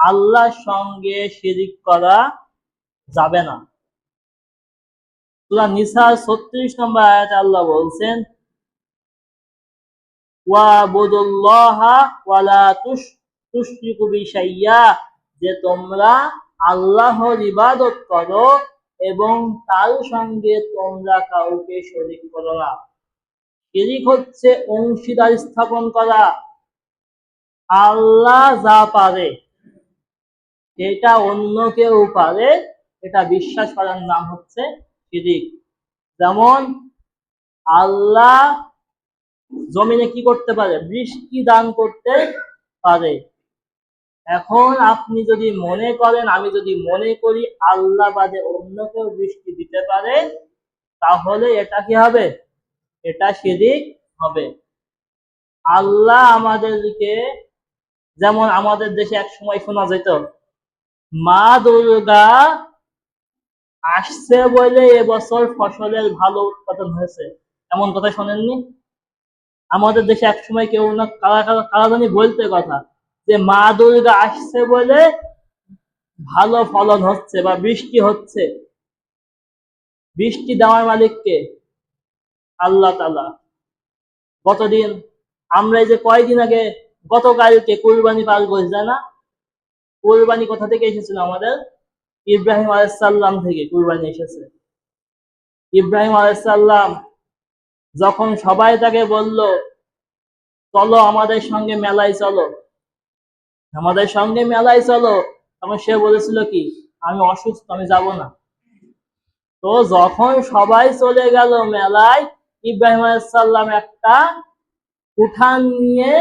আল্লাহর সঙ্গে শিরিক করা যাবে না। সূরা নিসার 36 নম্বর আয়াতে আল্লাহ বলছেন, ওয়াবুদুল্লাহা ওয়ালা তুশরিকু বিহি শাইয়্যা, যে তোমরা আল্লাহর ইবাদত করো এবং তার সঙ্গে তোমরা কাউকে শরীক করো না। শিরিক হচ্ছে অংশীদার স্থাপন করা। আল্লাহ যা পারে এটা অন্য কেউ পারে, এটা বিশ্বাস করার নাম হচ্ছে শিরিক। যেমন আল্লাহ জমিনে কি করতে পারে? বৃষ্টি দান করতে পারে। এখন আপনি যদি মনে করেন, আমি যদি মনে করি আল্লাহ বাদে অন্য কেউ বৃষ্টি দিতে পারে, তাহলে এটা কি হবে? এটা শিরিক হবে। আল্লাহ আমাদেরকে, যেমন আমাদের দেশে এক সময় শোনা যেত মা দুর্গা আসছে বলে এবছর ফসলের ভালো উৎপাদন হয়েছে, এমন কথা শোনেননি? আমাদের দেশে এক সময় কেউ না কারা জানি বলতে কথা যে মা দুর্গা আসছে বলে ভালো ফলন হচ্ছে বা বৃষ্টি হচ্ছে। বৃষ্টি দেওয়ার মালিক কে? আল্লাহ তাআলা। গতদিন আমরা এই যে কয়েকদিন আগে, গতকালকে কুরবানি পার করেছি, তাই না? কুরবানি কোথা থেকে এসেছিল? আমাদের ইব্রাহিম আলাইহিস সালাম থেকে কুরবানি এসেছে। ইব্রাহিম আলাইহিস সালাম যখন সবাই তাকে বলল চলো আমাদের সঙ্গে মেলায় চলো, আমাদের সঙ্গে মেলায় চলো, তখন সে বলেছিল কি? আমি অসুস্থ, আমি যাব না। তো যখন সবাই চলে গেল মেলায়, ইব্রাহিম আলাইহিস সালাম একটা উঠান নিয়ে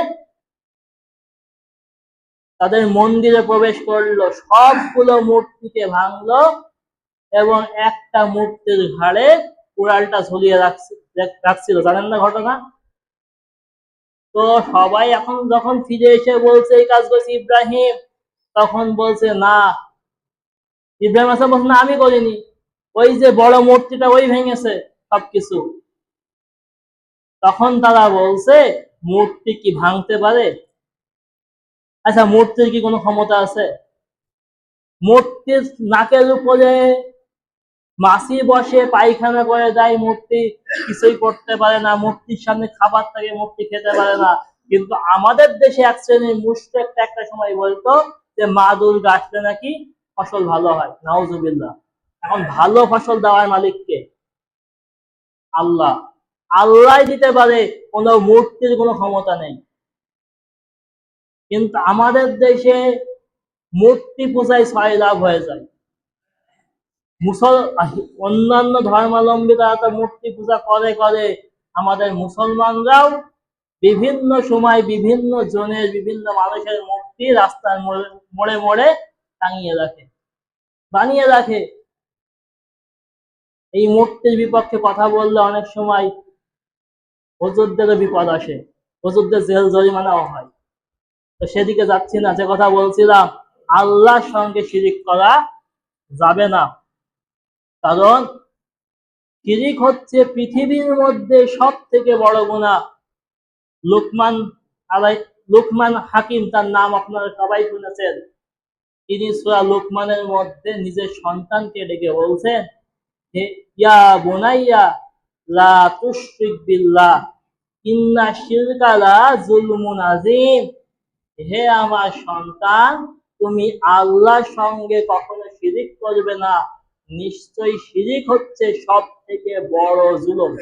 তাদের মন্দিরে প্রবেশ করলো, সবগুলো মূর্তিকে ভাঙলো এবং একটা মূর্তির ঘাড়ে কুড়ালটা ঝুলিয়ে রাখছিল। জানেন না ঘটনা? তো সবাই এখন যখন ফিরে এসে বলছে এই কাজ করছে ইব্রাহিম, তখন বলছে না, ইব্রাহিম আসলাম বলছে না, আমি করিনি, ওই যে বড় মূর্তিটা ওই ভেঙেছে সবকিছু। তখন তারা বলছে মূর্তি কি ভাঙতে পারে? আচ্ছা, মূর্তির কি কোনো ক্ষমতা আছে? মূর্তির নাকের উপরে মাছি বসে পায়খানা করে দেয়, মূর্তি কিছুই করতে পারে না। মূর্তির সামনে খাবার থাকে, মূর্তি খেতে পারে না। কিন্তু আমাদের দেশে এক শ্রেণীর মুশরিক একটা সময় বলতো যে মা দুর্গা আসলে নাকি ফসল ভালো হয়। নাউজুবিল্লাহ। এখন ভালো ফসল দেওয়ার মালিক কে? আল্লাহ। আল্লাহ দিতে পারে, কোন মূর্তির কোনো ক্ষমতা নেই। কিন্তু আমাদের দেশে মূর্তি পূজায় 6 লাভ হয়ে যায়। অন্যান্য ধর্মাবলম্বী তারা তো মূর্তি পূজা করে, আমাদের মুসলমানরাও বিভিন্ন সময় বিভিন্ন জনের বিভিন্ন মানুষের মূর্তি রাস্তার মোড়ে মোড়ে টাঙিয়ে রাখে, বানিয়ে রাখে। এই মূর্তির বিপক্ষে কথা বললে অনেক সময় হুজুরদেরও বিপদ আসে, হুজুরদের জেল জরিমানাও হয়। তো সেদিকে যাচ্ছি না, যে কথা বলছিলাম, আল্লাহর সঙ্গে শিরিক করা যাবে না। কারণ শিরিক হচ্ছে পৃথিবীর মধ্যে সব থেকে বড় গুনাহ। লুকমান হাকিম, তার নাম আপনারা সবাই শুনেছেন। তিনি সূরা লুকমানের মধ্যে নিজের সন্তানকে ডেকে বলছেন, হে ইয়া বুনাইয়া লা তুশরিক বিল্লাহ ইন্না শিরকা লা যুলমুন আযীম। হে আমার সন্তান, তুমি আল্লাহর সঙ্গে কখনো শিরিক করবে না, নিশ্চয়ই শিরিক হচ্ছে সব থেকে বড় জুলুম।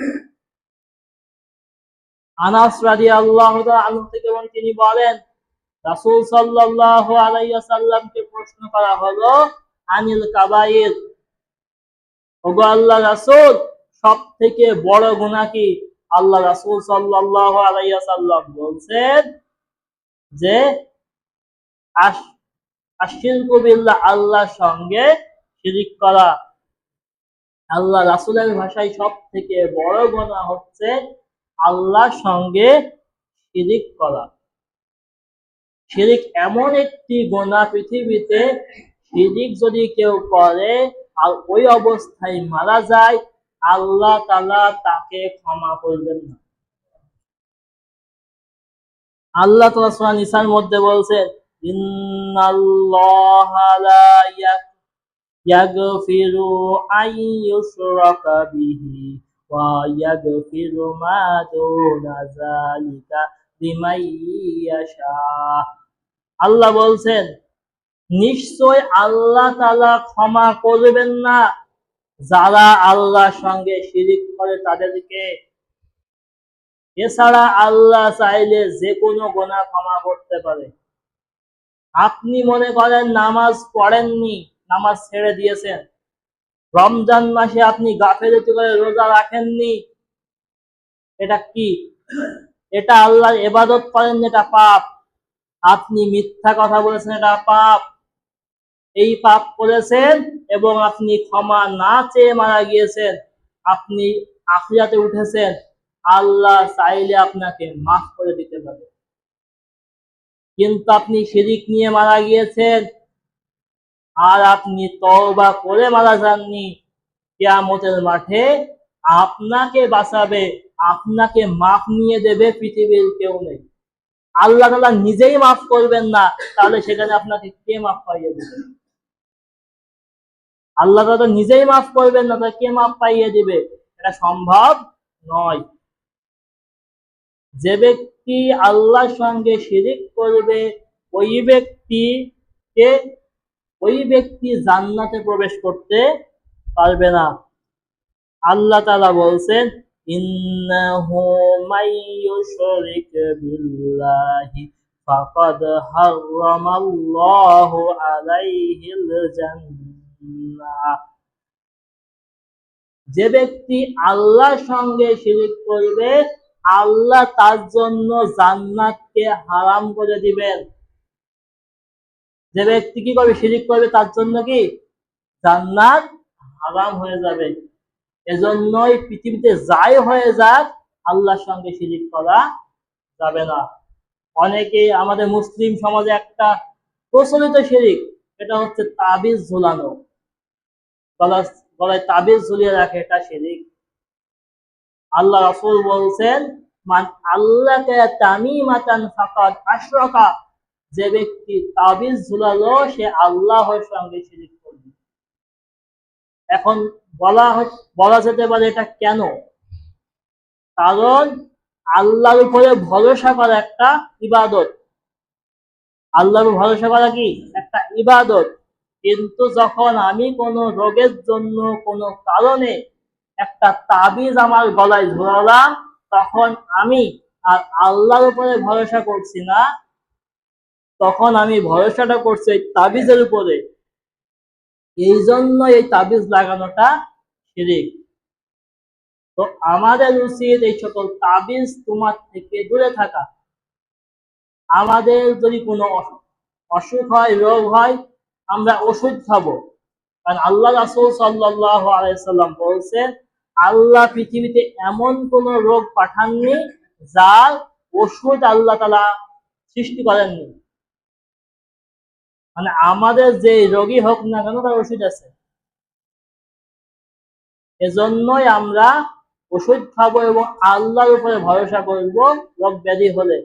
আনাস রাদিয়াল্লাহু তাআলা আনহু থেকে এবং তিনি বলেন, রাসূল সাল্লাল্লাহু আলাইহি ওয়াসাল্লামকে প্রশ্ন করা হলো আনিল কাবাইর, ওগো আল্লাহর রাসূল, সব থেকে বড় গুনাহ কি? আল্লাহ রাসূল সাল্লাল্লাহু আলাইহি ওয়াসাল্লাম বলছেন যে আশরিকু বিল্লাহ, আল্লাহর সঙ্গে শিরিক করা। আল্লাহ রাসূলের ভাষায় সব থেকে বড় গুনাহ হচ্ছে আল্লাহর সঙ্গে শিরিক করা। শিরিক এমন একটি গুনাহ পৃথিবীতে, শিরিক যদি কেউ করে আর ওই অবস্থায় মারা যায়, আল্লাহ তাআলা তাকে ক্ষমা করবেন না। আল্লাহ তাআলা সূরা নিসার মধ্যে বলছেন, ইন্নাল্লাহা লা ইয়াগফিরু আন ইউশরাকা বিহি ওয়া ইয়াগফিরু মা দুনা যালিকা লিমান ইয়াশা। আল্লাহ বলছেন, নিশ্চয় আল্লাহ তাআলা ক্ষমা করবেন না যারা আল্লাহর সঙ্গে শিরিক করে তাদেরকে। এছাড়া আল্লাহ চাইলে যে কোনো গুনাহ ক্ষমা করতে পারে। আপনি মনে করেন নামাজ পড়েননি, নামাজ ছেড়ে দিয়েছেন, রমজান মাসে আপনি গাফেলতি করে রোজা রাখেননি, এটা কি? এটা আল্লাহর ইবাদত করেন, এটা পাপ। আপনি মিথ্যা কথা বলেছেন, এটা পাপ। এই পাপ করেছেন এবং আপনি ক্ষমা না চেয়ে মারা গিয়েছেন, আপনি আখিরাতে উঠেছেন, আল্লাহ চাইলে আপনাকে মাফ করে দিতে পারে। কিন্তু আপনি শিরিক নিয়ে মারা গিয়েছেন আর আপনি তওবা করে মারা যাননি, কিয়ামতের মাঠে আপনাকে বাঁচাবে, আপনাকে মাফ নিয়ে দেবে পৃথিবীর কেউ নেই। আল্লাহ তাআলা নিজেই মাফ করবেন না, তাহলে সেখানে আপনাকে কে মাফ পাইয়ে দেবে? আল্লাহ তাআলা নিজেই মাফ করবেন না, তাহলে কে মাফ পাইয়ে দিবে? এটা সম্ভব নয়। যে ব্যক্তি আল্লাহর সঙ্গে শিরিক করবে ওই ব্যক্তি জান্নাতে প্রবেশ করতে পারবে না। আল্লাহ তাআলা বলছেন, ইন্নাহু মাইয়ুশরিক বিল্লাহি ফাকাদ হারামাল্লাহু আলাইহিল জান্নাহ। যে ব্যক্তি আল্লাহর সঙ্গে শিরিক করবে, আল্লাহ তার জন্য জান্নাতকে হারাম করে দিবেন। যে ব্যক্তি কি করবে? শিরিক করবে, তার জন্য কি জান্নাত হারাম হয়ে যাবে। এজন্যই পৃথিবীতে যাই হয়ে যাক, আল্লাহর সঙ্গে শিরিক করা যাবে না। অনেকে আমাদের মুসলিম সমাজে একটা প্রচলিত শিরিক, এটা হচ্ছে তাবিজ ঝুলানো, গলায় তাবিজ ঝুলিয়ে রাখে, এটা শিরিক। আল্লাহ রাসূল বলছেন, মান আল্লাকা তামিমাতান ফাকাদ আশরাকা। যে ব্যক্তি তাবিজ ঝুলালো, সে আল্লাহর সঙ্গে শিরিক করবে। এখন বলা যেতে পারে এটা কেন? কারণ আল্লাহর উপরে ভরসা করা একটা ইবাদত। আল্লাহর ভরসা করা কি একটা ইবাদত। কিন্তু যখন আমি কোনো রোগের জন্য কোনো কারণে একটা তাবিজ আমার গলায় ঝোলালাম, তখন আমি আর আল্লাহর উপরে ভরসা করছি না, তখন আমি ভরসাটা করছি এই তাবিজের উপরে। এই জন্য এই তাবিজ লাগানোটা শিরিক। তো আমাদের উচিত এই সকল তাবিজ তোমার থেকে দূরে থাকা। আমাদের যদি কোনো অসুখ হয়, রোগ হয়, আমরা ওষুধ খাবো। কারণ আল্লাহ রাসূল সাল্লাল্লাহু আলাইহি সাল্লাম বলছেন, আল্লাহ পৃথিবীতে এমন কোন রোগ পাঠাননি যার ওষুধ আল্লাহ তাআলা সৃষ্টি করেননি। মানে আমাদের যে রোগী হোক না কেন, তার ওষুধ আছে। এজন্যই আমরা ওষুধ খাবো এবং আল্লাহর উপরে ভরসা করব রোগ ব্যাধি হলে।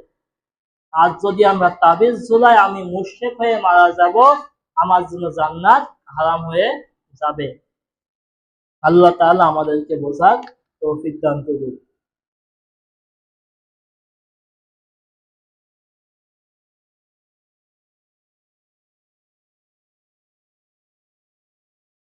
আর যদি আমরা তাবিজ ঝুলাই, আমি মুশরিক হয়ে মারা যাব, আমার জন্য জান্নাত হারাম হয়ে যাবে। আল্লাহ তাআলা আমাদেরকে বোঝার তৌফিক দান করুন।